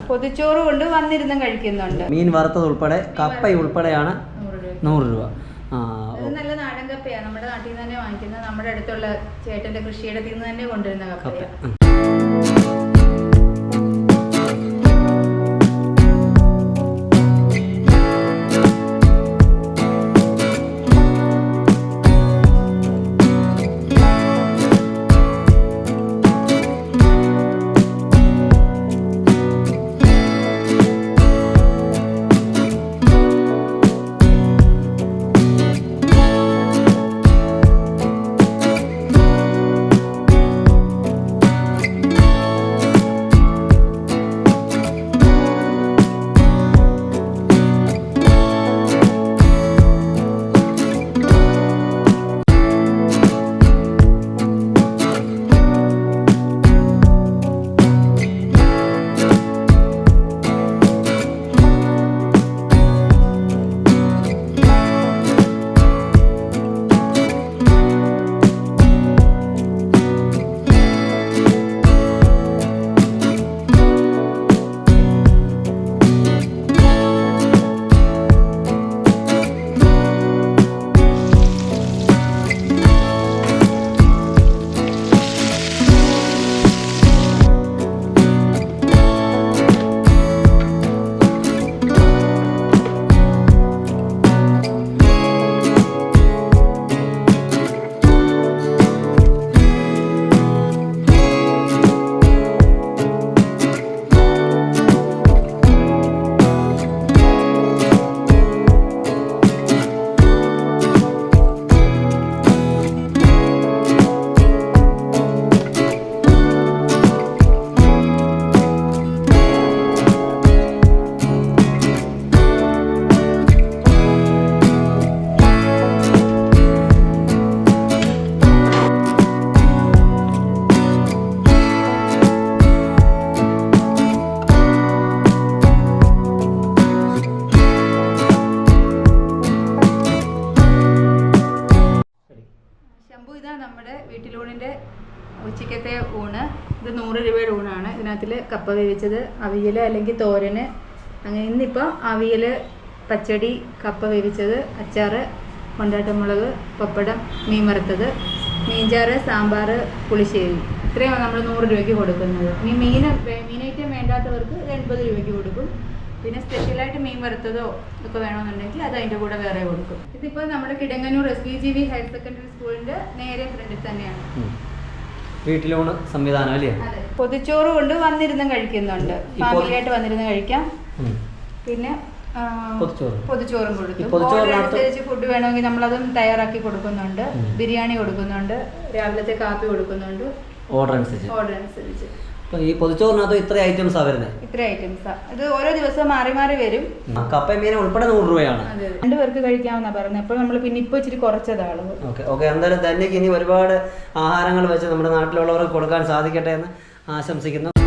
പൊതിച്ചോറ് കൊണ്ട് വന്നിരുന്നും കഴിക്കുന്നുണ്ട്. മീൻ വറുത്തത് ഉൾപ്പെടെ കപ്പ ഉൾപ്പെടെയാണ് 100 രൂപ. നല്ല നാടൻ കപ്പയാണ്, നമ്മുടെ നാട്ടിൽ നിന്ന് തന്നെ വാങ്ങിക്കുന്നത്. നമ്മുടെ അടുത്തുള്ള ചേട്ടന്റെ കൃഷിയിടത്തിൽ നിന്ന് തന്നെ കൊണ്ടുവരുന്ന കപ്പയാണ്. ഇതാണ് നമ്മുടെ വീട്ടിലൂണിൻ്റെ ഉച്ചക്കത്തെ ഊണ്. ഇത് 100 രൂപയുടെ ഊണാണ്. ഇതിനകത്തിൽ കപ്പ വേവിച്ചത്, അവിയൽ അല്ലെങ്കിൽ തോരന്, അങ്ങനെ ഇന്നിപ്പോൾ അവിയൽ, പച്ചടി, കപ്പ വേവിച്ചത്, അച്ചാറ്, കൊണ്ടാട്ടമുളക്, പപ്പടം, മീൻ വറുത്തത്, മീൻചാറ്, സാമ്പാർ, പുളിശ്ശേരി. ഇത്രയാണ് നമ്മൾ 100 രൂപയ്ക്ക് കൊടുക്കുന്നത്. ഇനി മീൻ ഐറ്റം വേണ്ടാത്തവർക്ക് 80 രൂപയ്ക്ക് കൊടുക്കും. പിന്നെ സ്പെഷ്യലായിട്ട് മീൻ വറുത്തതോ ഒക്കെ വേണമെന്നുണ്ടെങ്കിൽ അത് അതിൻ്റെ കൂടെ വേറെ കൊടുക്കും. ഇതിപ്പോൾ നമ്മുടെ കിടങ്ങന്നൂർ SVGV ഹയർ സെക്കൻഡറി സ്കൂളിൻ്റെ നേരെ ഫ്രണ്ടിൽ തന്നെയാണ് വീട്ടിലൂണ് സംവിധാനം അല്ലേ? അതെ. പൊതിച്ചോറ് കൊണ്ട് വന്നിരുന്നും കഴിക്കുന്നുണ്ട്, ഫാമിലിയായിട്ട് വന്നിരുന്ന് കഴിക്കാം. പിന്നെ പൊതിച്ചോറും കൊടുക്കും. ഓർഡർ അനുസരിച്ച് ഫുഡ് വേണമെങ്കിൽ നമ്മളതും തയ്യാറാക്കി കൊടുക്കുന്നുണ്ട്. ബിരിയാണി കൊടുക്കുന്നുണ്ട്, രാവിലത്തെ കാപ്പി കൊടുക്കുന്നുണ്ട്, ഓർഡർ അനുസരിച്ച്. ഈ പൊതിച്ചോറിനകത്ത് ഇത്ര ഐറ്റംസാ വരുന്നത്? ഇത്ര ഐറ്റംസാ. ഇത് ഓരോ ദിവസം മാറി മാറി വരും. കപ്പയും മീനും ഉൾപ്പെടെ 100 രൂപയാണ്. 2 പേർക്ക് കഴിക്കാമെന്നാ പറഞ്ഞത്. അപ്പോൾ നമ്മൾ പിന്നെ ഇപ്പോൾ ഇച്ചിരി കുറച്ചതാണ്. ഓക്കെ. എന്തായാലും തന്നെ ഇനി ഒരുപാട് ആഹാരങ്ങൾ വെച്ച് നമ്മുടെ നാട്ടിലുള്ളവർക്ക് കൊടുക്കാൻ സാധിക്കട്ടെ എന്ന് ആശംസിക്കുന്നു.